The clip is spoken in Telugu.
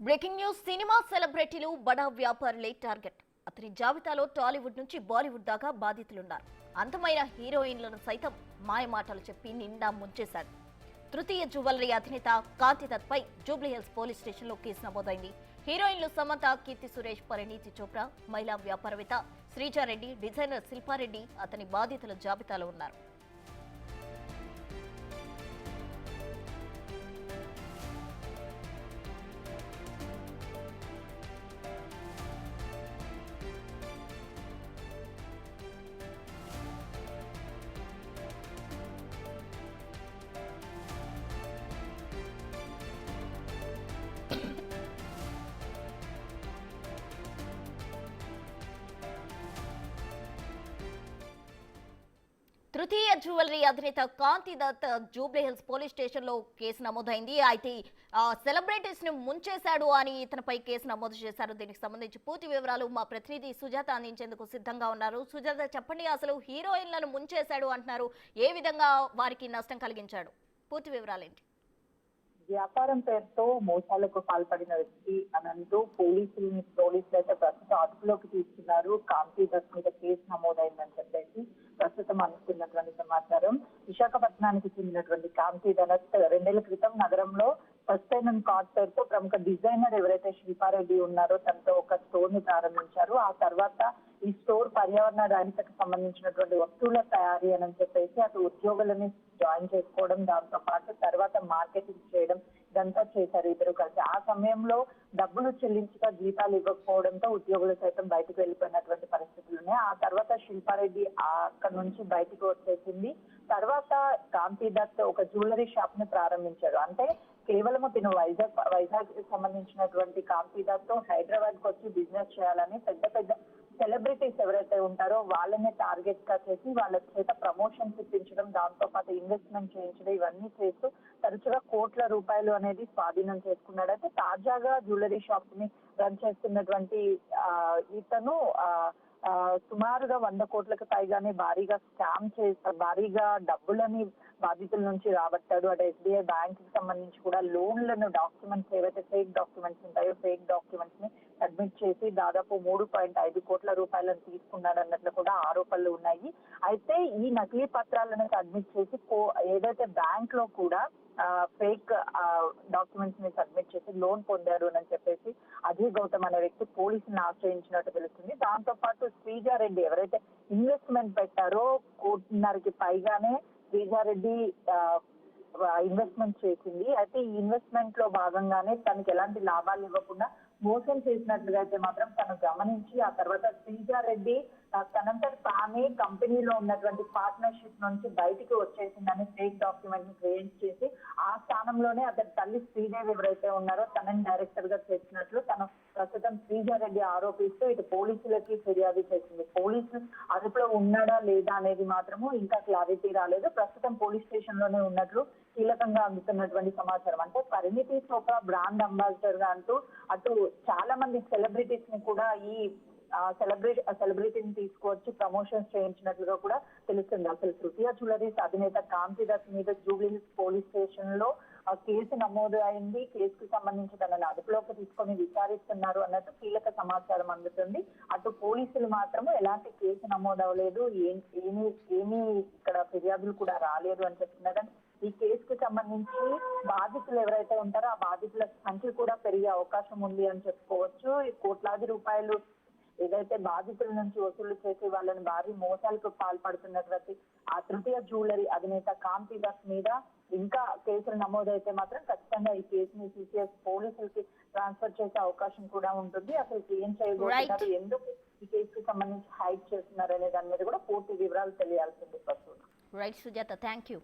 Breaking news. సినిమా సెలబ్రిటీలు బడా వ్యాపారులే టార్గెట్. అతని జాబితాలో టాలీవుడ్ నుంచి బాలీవుడ్ దాకా బాధితులున్నారు. అందమైన హీరోయిన్లను సైతం మాయమాటలు చెప్పి నిండా ముంచేశాడు. తృతీయ జ్యువెలరీ అధినేత కాంతి దత్ పై జూబ్లీహిల్స్ పోలీస్ స్టేషన్లో కేసు నమోదైంది. హీరోయిన్లు సమంత, కీర్తి సురేష్, పరిణీతి చోప్రా, మహిళా వ్యాపారవేత్త శ్రీజారెడ్డి, డిజైనర్ శిల్పారెడ్డి అతని బాధితుల జాబితాలో ఉన్నారు. తృతీయ జ్యువెలరీ అధినేత కాంతి దత్ జూబ్లీహిల్స్ పోలీస్ స్టేషన్ లో కేసు నమోదైంది. అయితే సెలబ్రిటీస్ ను ముంచేశాడు అని ఇతనిపై కేసు నమోదు చేశారు. దీనికి సంబంధించి పూర్తి వివరాలు మా ప్రతినిధి సుజాత అందించేందుకు సిద్ధంగా ఉన్నారు. సుజాత, చెప్పండి, అసలు హీరోయిన్లను ముంచేశాడు అంటున్నారు, ఏ విధంగా వారికి నష్టం కలిగించాడు? పూర్తి వివరాలేంటి? వ్యాపారం పేరుతో మోసాలకు పాల్పడిన వ్యక్తి అనంటూ పోలీసులు అయితే ప్రస్తుతం అదుపులోకి తీసుకున్నారు. కాంతి దత్ మీద కేసు నమోదైందని చెప్పేసి ప్రస్తుతం అందుతున్నటువంటి సమాచారం. విశాఖపట్నానికి చెందినటువంటి కాంతి దత్ 2 నెలల క్రితం నగరంలో ఫస్ట్ టైం అండ్ కార్డ్ పేరుతో ప్రముఖ డిజైనర్ ఎవరైతే శిల్పారెడ్డి ఉన్నారో తనతో ఒక స్టోర్ ని ప్రారంభించారు. ఆ తర్వాత ఈ స్టోర్ పర్యావరణ రహితకు సంబంధించినటువంటి వస్తువుల తయారీ అని చెప్పేసి అటు ఉద్యోగులని జాయిన్ చేసుకోవడం, దాంతో పాటు తర్వాత మార్కెటింగ్ చేయడం ఇదంతా చేశారు ఇద్దరు కలిసి. ఆ సమయంలో డబ్బులు చెల్లించగా జీతాలు ఇవ్వకపోవడంతో ఉద్యోగులు సైతం బయటకు వెళ్ళిపోయినటువంటి పరిస్థితులు ఉన్నాయి. ఆ తర్వాత శిల్పారెడ్డి అక్కడ నుంచి బయటకు వచ్చేసింది. తర్వాత కాంతి దత్ ఒక జ్యువెలరీ షాప్ ని ప్రారంభించారు. అంటే కేవలం తిను వైజాగ్ కి సంబంధించినటువంటి కాంతి దత్ హైదరాబాద్ కు వచ్చి బిజినెస్ చేయాలని పెద్ద పెద్ద సెలబ్రిటీస్ ఎవరైతే ఉంటారో వాళ్ళని టార్గెట్ గా చేసి వాళ్ళ చేత ప్రమోషన్స్ ఇప్పించడం, దాంతో పాటు ఇన్వెస్ట్మెంట్ చేయించడం, ఇవన్నీ చేస్తూ తరచుగా కోట్ల రూపాయలు అనేది స్వాధీనం చేసుకున్నాడు. అయితే తాజాగా జ్యువెలరీ షాప్ ని రన్ చేస్తున్నటువంటి ఇతను సుమారుగా 100 కోట్లకు పైగానే భారీగా డబ్బులని బాధితుల నుంచి రాబట్టాడు. అటు SBI బ్యాంక్ కి సంబంధించి కూడా లోన్లను డాక్యుమెంట్స్ ఏవైతే ఫేక్ డాక్యుమెంట్స్ ఉంటాయో ఫేక్ డాక్యుమెంట్స్ ని సబ్మిట్ చేసి దాదాపు 3.5 కోట్ల రూపాయలను తీసుకున్నాడు అన్నట్లు కూడా ఆరోపణలు ఉన్నాయి. అయితే ఈ నకిలీ పత్రాలను సబ్మిట్ చేసి ఏదైతే బ్యాంక్ లో కూడా ఫేక్ డాక్యుమెంట్స్ ని సబ్మిట్ చేసి లోన్ పొందారు అని చెప్పేసి అజయ్ గౌతమ్ అనే వ్యక్తి పోలీసులను ఆశ్రయించినట్టు తెలుస్తుంది. దాంతో పాటు శ్రీజారెడ్డి ఎవరైతే ఇన్వెస్ట్మెంట్ పెట్టారో 1.5 పైగానే శ్రీజారెడ్డి ఇన్వెస్ట్మెంట్ చేసింది. అయితే ఈ ఇన్వెస్ట్మెంట్ లో భాగంగానే తనకి ఎలాంటి లాభాలు ఇవ్వకుండా మోసం చేసినట్లుగా అయితే మాత్రం తను గమనించి ఆ తర్వాత శ్రీజారెడ్డి తనంతట తానే కంపెనీలో ఉన్నటువంటి పార్ట్నర్షిప్ నుంచి బయటికి వచ్చేసిందని ఫేక్ డాక్యుమెంట్ ని క్రియేట్ చేసి ఆ స్థానంలోనే అతని తల్లి శ్రీదేవి ఎవరైతే ఉన్నారో తనని డైరెక్టర్ గా చేసినట్లు తను ప్రస్తుతం శ్రీజారెడ్డి ఆరోపిస్తూ ఇటు పోలీసులకి ఫిర్యాదు చేసింది. పోలీసులు అదుపులో ఉన్నాడా లేదా అనేది మాత్రము ఇంకా క్లారిటీ రాలేదు. ప్రస్తుతం పోలీస్ స్టేషన్ లోనే ఉన్నట్లు కీలకంగా అందుతున్నటువంటి సమాచారం. అంటే పరిణీతి చోప్రా బ్రాండ్ అంబాసిడర్ గా అంటూ అటు చాలా మంది సెలబ్రిటీస్ ని కూడా ఈ సెలబ్రిటీని తీసుకువచ్చి ప్రమోషన్స్ చేయించినట్లుగా కూడా తెలుస్తుంది. అసలు తృతీయ జ్యువెలరీస్ అధినేత కాంతి దత్ మీద జూబ్లీహిల్స్ పోలీస్ స్టేషన్ లో కేసు నమోదు అయింది. కేసుకు సంబంధించి తనని అదుపులోకి తీసుకొని విచారిస్తున్నారు అన్నట్టు కీలక సమాచారం అందుతుంది. అటు పోలీసులు మాత్రము ఎలాంటి కేసు నమోదు అవ్వలేదు, ఏమీ ఇక్కడ ఫిర్యాదులు కూడా రాలేదు అని చెప్తున్నారు. ఈ కేసుకు సంబంధించి బాధితులు ఎవరైతే ఉంటారో ఆ బాధితుల సంఖ్య కూడా పెరిగే అవకాశం ఉంది అని చెప్పుకోవచ్చు. ఈ కోట్లాది రూపాయలు ఏదైతే బాధితుల నుంచి వసూలు చేసి వాళ్ళని భారీ మోసాలకు పాల్పడుతున్నటువంటి ఆ తృతీయ జ్యువెలరీ అధినేత కాంతి దత్ మీద ఇంకా కేసులు నమోదైతే మాత్రం ఖచ్చితంగా ఈ కేసుని సిసిఎస్ పోలీసులకి ట్రాన్స్ఫర్ చేసే అవకాశం కూడా ఉంటుంది. అసలు ఏం చేయబోతున్నారు, ఎందుకు ఈ కేసుకు సంబంధించి హైడ్ చేస్తున్నారు అనే దాని మీద కూడా పూర్తి వివరాలు తెలియాల్సింది. Right Sujatha, thank you.